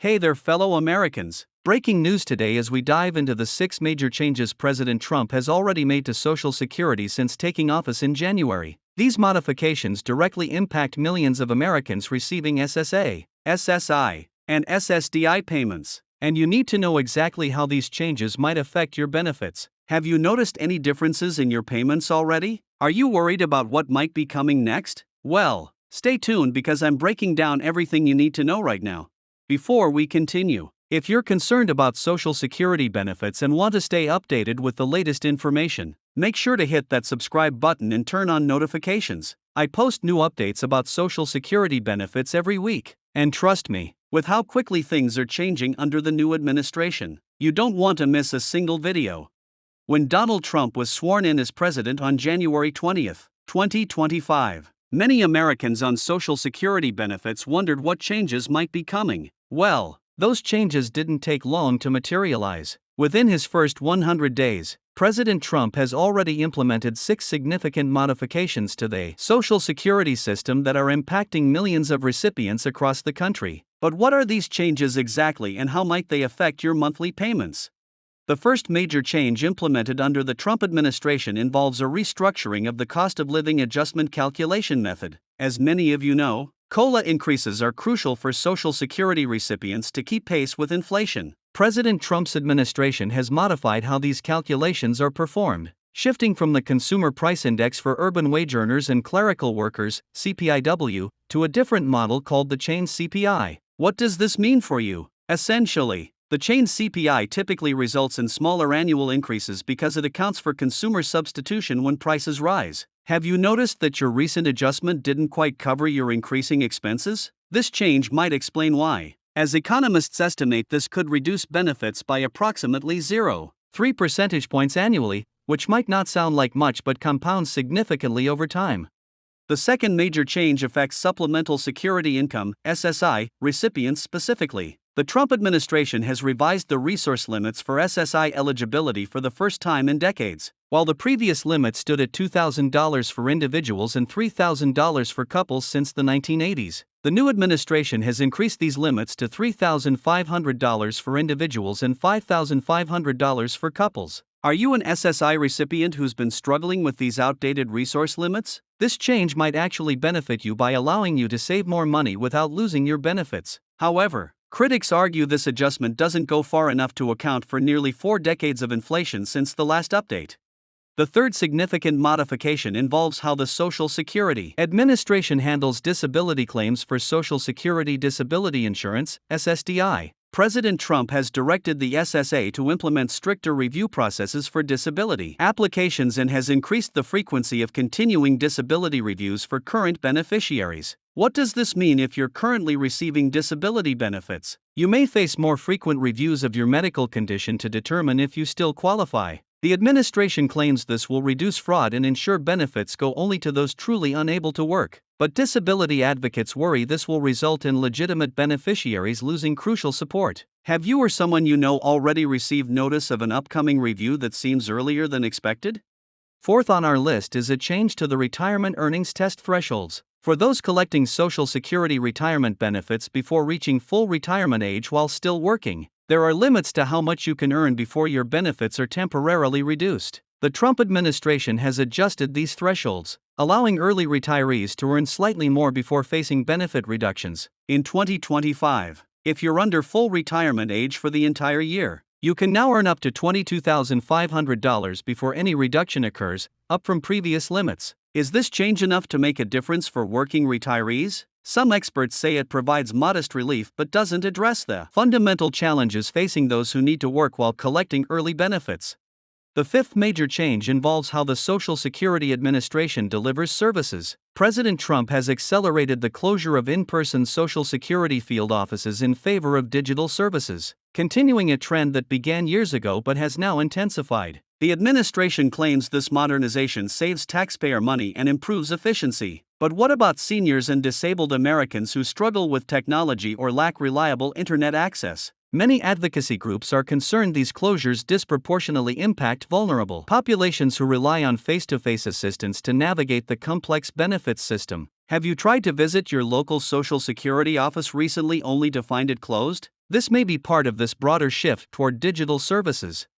Hey there, fellow Americans. Breaking news today as we dive into the 6 major changes President Trump has already made to Social Security since taking office in January. These modifications directly impact millions of Americans receiving SSA, SSI, and SSDI payments. And you need to know exactly how these changes might affect your benefits. Have you noticed any differences in your payments already? Are you worried about what might be coming next? Well, stay tuned because I'm breaking down everything you need to know right now. Before we continue, if you're concerned about Social Security benefits and want to stay updated with the latest information, make sure to hit that subscribe button and turn on notifications. I post new updates about Social Security benefits every week. And trust me, with how quickly things are changing under the new administration, you don't want to miss a single video. When Donald Trump was sworn in as president on January 20th, 2025, many Americans on Social Security benefits wondered what changes might be coming. Well, those changes didn't take long to materialize. Within his first 100 days, President Trump has already implemented 6 significant modifications to the Social Security system that are impacting millions of recipients across the country. But what are these changes exactly and how might they affect your monthly payments? The first major change implemented under the Trump administration involves a restructuring of the cost of living adjustment calculation method. As many of you know, COLA increases are crucial for Social Security recipients to keep pace with inflation. President Trump's administration has modified how these calculations are performed, shifting from the Consumer Price Index for urban wage earners and clerical workers, CPIW, to a different model called the chain CPI. What does this mean for you? Essentially, the chain CPI typically results in smaller annual increases because it accounts for consumer substitution when prices rise. Have you noticed that your recent adjustment didn't quite cover your increasing expenses? This change might explain why, as economists estimate this could reduce benefits by approximately 0.3 percentage points annually, which might not sound like much but compounds significantly over time. The second major change affects supplemental security income, SSI, recipients specifically. The Trump administration has revised the resource limits for SSI eligibility for the first time in decades. While the previous limit stood at $2,000 for individuals and $3,000 for couples since the 1980s, the new administration has increased these limits to $3,500 for individuals and $5,500 for couples. Are you an SSI recipient who's been struggling with these outdated resource limits? This change might actually benefit you by allowing you to save more money without losing your benefits. However, critics argue this adjustment doesn't go far enough to account for nearly 4 decades of inflation since the last update. The third significant modification involves how the Social Security Administration handles disability claims for Social Security Disability Insurance, SSDI. President Trump has directed the SSA to implement stricter review processes for disability applications and has increased the frequency of continuing disability reviews for current beneficiaries. What does this mean if you're currently receiving disability benefits? You may face more frequent reviews of your medical condition to determine if you still qualify. The administration claims this will reduce fraud and ensure benefits go only to those truly unable to work. But disability advocates worry this will result in legitimate beneficiaries losing crucial support. Have you or someone you know already received notice of an upcoming review that seems earlier than expected? Fourth on our list is a change to the retirement earnings test thresholds. For those collecting Social Security retirement benefits before reaching full retirement age while still working, there are limits to how much you can earn before your benefits are temporarily reduced. The Trump administration has adjusted these thresholds, allowing early retirees to earn slightly more before facing benefit reductions. In 2025, if you're under full retirement age for the entire year, you can now earn up to $22,500 before any reduction occurs, up from previous limits. Is this change enough to make a difference for working retirees? Some experts say it provides modest relief but doesn't address the fundamental challenges facing those who need to work while collecting early benefits. The fifth major change involves how the Social Security Administration delivers services. President Trump has accelerated the closure of in-person Social Security field offices in favor of digital services, continuing a trend that began years ago but has now intensified. The administration claims this modernization saves taxpayer money and improves efficiency. But what about seniors and disabled Americans who struggle with technology or lack reliable internet access? Many advocacy groups are concerned these closures disproportionately impact vulnerable populations who rely on face-to-face assistance to navigate the complex benefits system. Have you tried to visit your local Social Security office recently only to find it closed? This may be part of this broader shift toward digital services.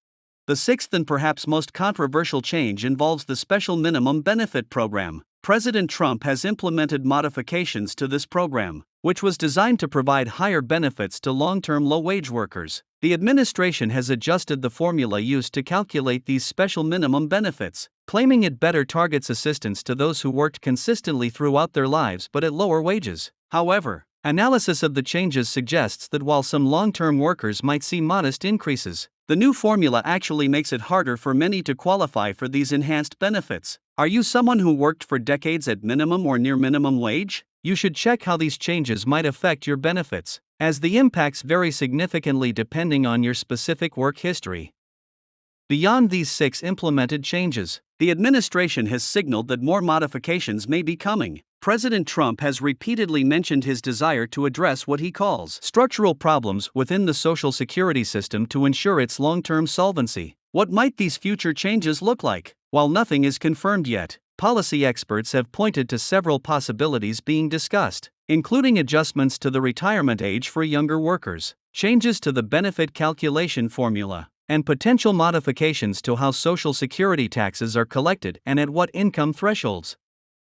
The sixth and perhaps most controversial change involves the Special Minimum Benefit Program. President Trump has implemented modifications to this program, which was designed to provide higher benefits to long-term low-wage workers. The administration has adjusted the formula used to calculate these special minimum benefits, claiming it better targets assistance to those who worked consistently throughout their lives but at lower wages. However, analysis of the changes suggests that while some long-term workers might see modest increases, the new formula actually makes it harder for many to qualify for these enhanced benefits. Are you someone who worked for decades at minimum or near minimum wage? You should check how these changes might affect your benefits, as the impacts vary significantly depending on your specific work history. Beyond these 6 implemented changes, the administration has signaled that more modifications may be coming. President Trump has repeatedly mentioned his desire to address what he calls structural problems within the Social Security system to ensure its long-term solvency. What might these future changes look like? While nothing is confirmed yet, policy experts have pointed to several possibilities being discussed, including adjustments to the retirement age for younger workers, changes to the benefit calculation formula, and potential modifications to how Social Security taxes are collected and at what income thresholds.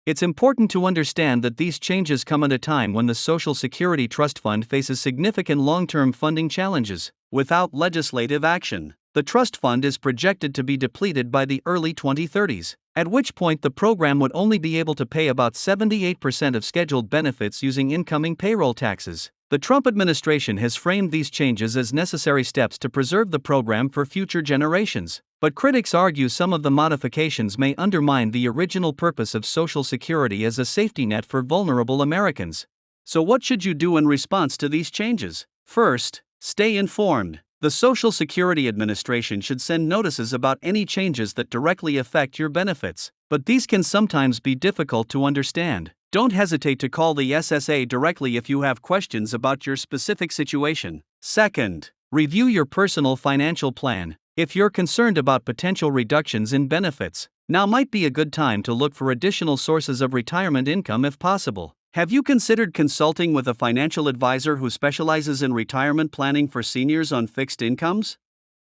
It's important to understand that these changes come at a time when the Social Security Trust Fund faces significant long-term funding challenges. Without legislative action, the trust fund is projected to be depleted by the early 2030s, at which point the program would only be able to pay about 78% of scheduled benefits using incoming payroll taxes. The Trump administration has framed these changes as necessary steps to preserve the program for future generations, but critics argue some of the modifications may undermine the original purpose of Social Security as a safety net for vulnerable Americans. So what should you do in response to these changes? First, stay informed. The Social Security Administration should send notices about any changes that directly affect your benefits, but these can sometimes be difficult to understand. Don't hesitate to call the SSA directly if you have questions about your specific situation. Second, review your personal financial plan. If you're concerned about potential reductions in benefits, now might be a good time to look for additional sources of retirement income if possible. Have you considered consulting with a financial advisor who specializes in retirement planning for seniors on fixed incomes?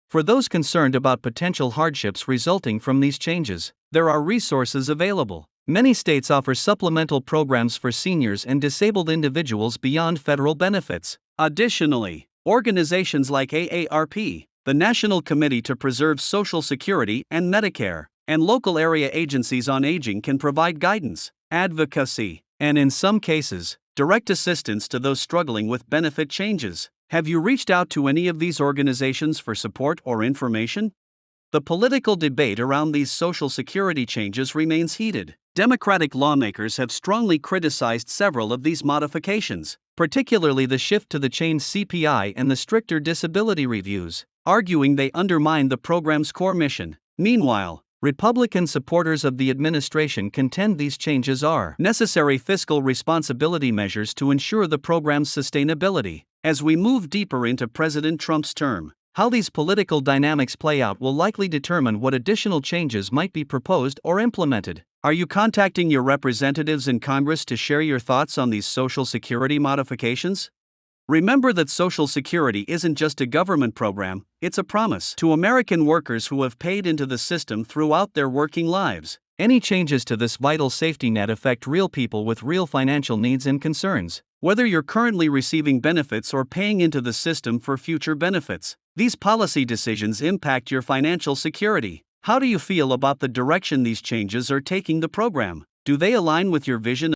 For those concerned about potential hardships resulting from these changes, there are resources available. Many states offer supplemental programs for seniors and disabled individuals beyond federal benefits. Additionally, organizations like AARP, the National Committee to Preserve Social Security and Medicare, and local area agencies on aging can provide guidance, advocacy, and in some cases, direct assistance to those struggling with benefit changes. Have you reached out to any of these organizations for support or information? The political debate around these Social Security changes remains heated. Democratic lawmakers have strongly criticized several of these modifications, particularly the shift to the chained CPI and the stricter disability reviews, arguing they undermine the program's core mission. Meanwhile, Republican supporters of the administration contend these changes are necessary fiscal responsibility measures to ensure the program's sustainability. As we move deeper into President Trump's term, how these political dynamics play out will likely determine what additional changes might be proposed or implemented. Are you contacting your representatives in Congress to share your thoughts on these Social Security modifications? Remember that Social Security isn't just a government program, it's a promise to American workers who have paid into the system throughout their working lives. Any changes to this vital safety net affect real people with real financial needs and concerns. Whether you're currently receiving benefits or paying into the system for future benefits, these policy decisions impact your financial security. How do you feel about the direction these changes are taking the program? Do they align with your vision